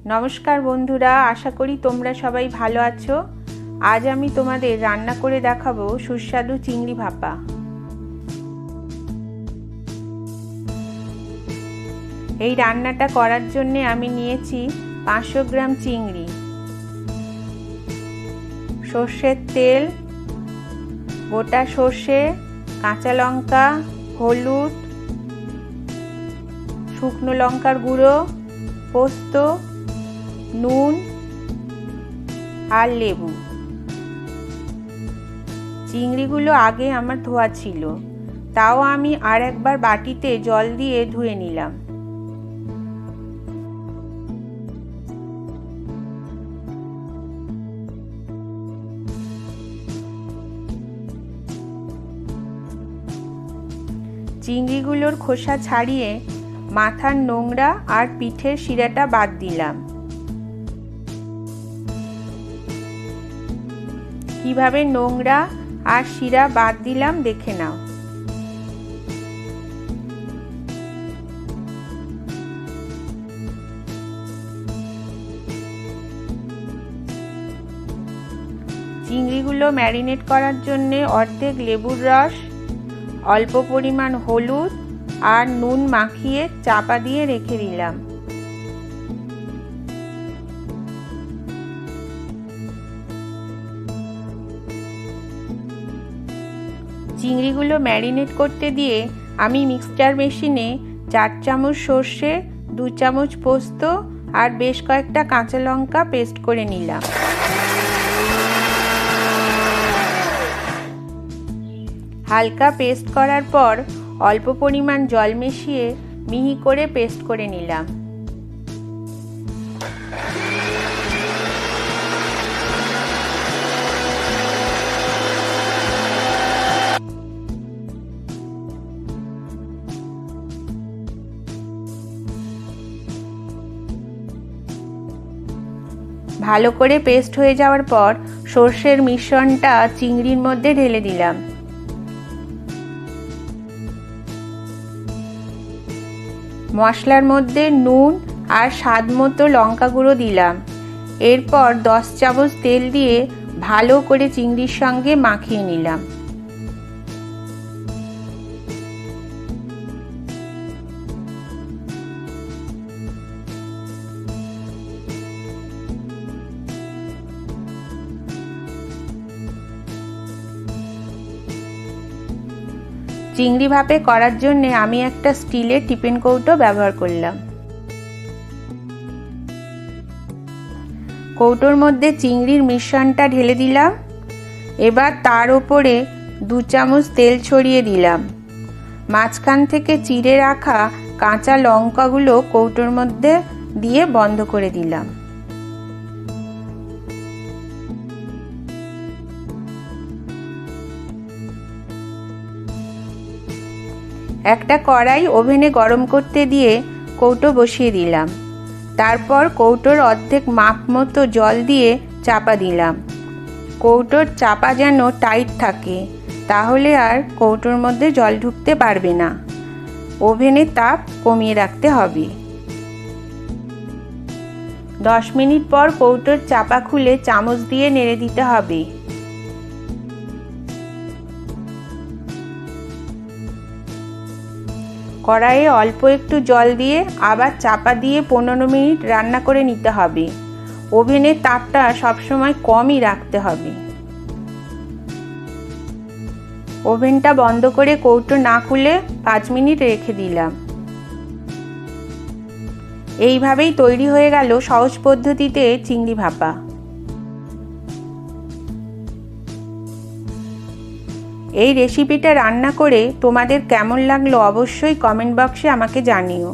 नमस्कार बंधुरा, आशा करी तोमरा सबाई भालो आछो। आज आमी तोमादेर रान्ना करे देखाबो सुस्वादु चिंगड़ी भापा। এই রান্নাটা করার জন্য আমি নিয়েছি 500 গ্রাম চিংড়ি, সরষের তেল, গোটা সরষে, কাঁচা লঙ্কা, হলুদ, শুকনো লঙ্কার গুঁড়ো, পোস্ত, নুন আর লেবু। চিংড়িগুলো আগে আমার ধোয়া ছিল, তাও আমি আর একবার বাটিতে জল দিয়ে ধুয়ে নিলাম। চিংড়িগুলোর খোসা ছাড়িয়ে মাথার নোংরা আর পিঠের শিরাটা বাদ দিলাম। কিভাবে নোংরা আর শিরা বাদ দিলাম দেখে নাও। চিংড়িগুলো ম্যারিনেট করার জন্য অর্ধেক লেবুর রস, অল্প পরিমাণ হলুদ আর নুন মাখিয়ে চাপা দিয়ে রেখে দিলাম। চিংড়িগুলো ম্যারিনেট করতে দিয়ে আমি মিক্সচার মেশিনে 4 চামচ সর্ষে, 2 চামচ পোস্ত আর বেশ কয়েকটা কাঁচা লঙ্কা পেস্ট করে নিলাম। হালকা পেস্ট করার পর অল্প পরিমাণ জল মিশিয়ে মিহি করে পেস্ট করে নিলাম। ভালো করে পেস্ট হয়ে যাওয়ার পর সর্ষের মিশ্রণটা চিংড়ির মধ্যে ঢেলে দিলাম। মশলার মধ্যে নুন আর স্বাদ মতো লঙ্কা গুঁড়ো দিলাম। এরপর 10 চামচ তেল দিয়ে ভালো করে চিংড়ির সঙ্গে মাখিয়ে নিলাম। চিংড়ি ভাপে করার জন্য আমি একটা স্টিলের টিফিন কৌটো ব্যবহার করলাম। কৌটোর মধ্যে চিংড়ির মিশ্রণটা ঢেলে দিলাম। এবার তার উপরে 2 চামচ তেল ছড়িয়ে দিলাম। মাঝখান থেকে চিড়ে রাখা কাঁচা লঙ্কাগুলো কৌটোর মধ্যে দিয়ে বন্ধ করে দিলাম। একটা কড়াই ওভেনে গরম করতে দিয়ে কৌটো বসিয়ে দিলাম। তারপর কৌটোর অর্ধেক মাপ মতো জল দিয়ে চাপা দিলাম। কৌটোর চাপা যেন টাইট থাকে, তাহলে আর কৌটোর মধ্যে জল ঢুকতে পারবে না। ওভেনের তাপ কমিয়ে রাখতে হবে। 10 মিনিট পর কৌটোর চাপা খুলে চামচ দিয়ে নেড়ে দিতে হবে। কড়াইয়ে অল্প একটু জল দিয়ে আবার চাপা দিয়ে 15 মিনিট রান্না করে নিতে হবে। ওভেনের তাপটা সবসময় কমই রাখতে হবে। ওভেনটা বন্ধ করে কৌটো না খুলে 5 মিনিট রেখে দিলাম। এইভাবেই তৈরি হয়ে গেল সহজ পদ্ধতিতে চিংড়ি ভাপা। এই রেসিপিটা রান্না করে তোমাদের কেমন লাগলো অবশ্যই কমেন্ট বক্সে আমাকে জানিও।